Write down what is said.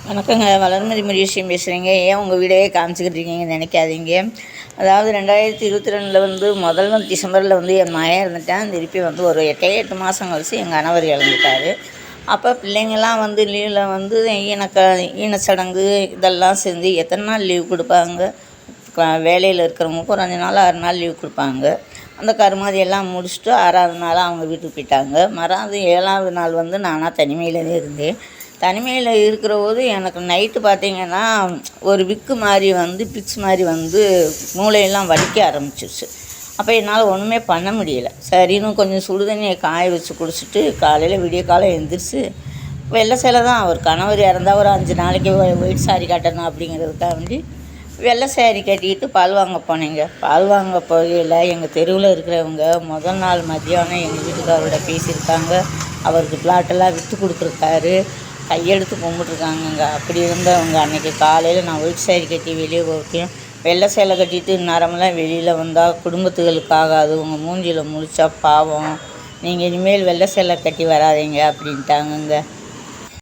வணக்கங்க. வளர்மதி முருகேஷன் பேசுகிறீங்க. ஏன் உங்கள் வீடவே காமிச்சிக்கிட்டு இருக்கீங்கன்னு நினைக்காதீங்க. அதாவது 2022 வந்து முதல் டிசம்பரில் வந்து என் மகன் இருந்துட்டான். திருப்பி வந்து ஒரு 8 மாதம் கழிச்சு எங்கள் கணவர் இறந்துட்டார். அப்போ பிள்ளைங்கள்லாம் வந்து லீவில் வந்து ஈனச்சடங்கு இதெல்லாம் செஞ்சு எத்தனை நாள் லீவ் கொடுப்பாங்க. வேலையில் இருக்கிறவங்க குறைஞ்ச நாள் 6 நாள் லீவ் கொடுப்பாங்க. அந்த கருமாதியெல்லாம் முடிச்சுட்டு 6ஆவது நாள் அவங்க வீட்டுக்கு போயிட்டாங்க. மறாவது 7ஆவது நாள் வந்து நானாக தனிமையிலே இருந்தேன். தனிமையில் இருக்கிற போது எனக்கு நைட்டு பார்த்திங்கன்னா ஒரு விக்கு மாதிரி வந்து பிக்ஸ் மாதிரி வந்து மூளையெல்லாம் வலிக்க ஆரம்பிச்சிருச்சு. அப்போ என்னால் ஒன்றுமே பண்ண முடியலை. சரின்னு கொஞ்சம் சுடுதண்ணியை காய வச்சு குடிச்சிட்டு காலையில் விடிய காலம் எழுந்திரிச்சு வெள்ளை சேலை தான், அவர் கணவர் இறந்தால் ஒரு 5 நாளைக்கு ஒயிட் சாரி கட்டணும் அப்படிங்கிறதுக்காக வேண்டி வெள்ளை சேரீ கட்டிக்கிட்டு பால் வாங்க போனேங்க. பால் வாங்க போகையில் எங்கள் தெருவில் இருக்கிறவங்க முதல் நாள் மத்தியானம் எங்கள் வீட்டுக்காரோட பேசியிருக்காங்க. அவருக்கு பிளாட்டெல்லாம் விற்று கொடுத்துருக்காரு. கையெடுத்து கும்பிட்ருக்காங்கங்க. அப்படி இருந்தவங்க அன்றைக்கி காலையில் நான் ஒயிட் சாரி கட்டி வெளியே போகிறேன். வெள்ளை சேலை கட்டிட்டு நேரமெல்லாம் வெளியில் வந்தால் குடும்பத்துகளுக்கு ஆகாது, உங்கள் மூஞ்சியில் முழிச்சா பாவம், நீங்கள் இனிமேல் வெள்ளை சேலை கட்டி வராதீங்க அப்படின்ட்டாங்கங்க.